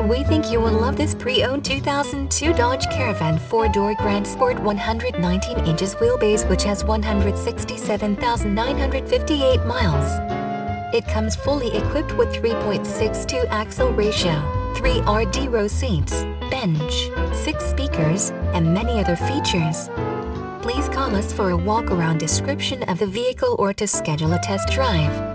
We think you will love this pre-owned 2002 Dodge Caravan 4-door Grand Sport 119 inches wheelbase, which has 167,958 miles. It comes fully equipped with 3.62 axle ratio, 3 RD row seats, bench, 6 speakers, and many other features. Please call us for a walk-around description of the vehicle or to schedule a test drive.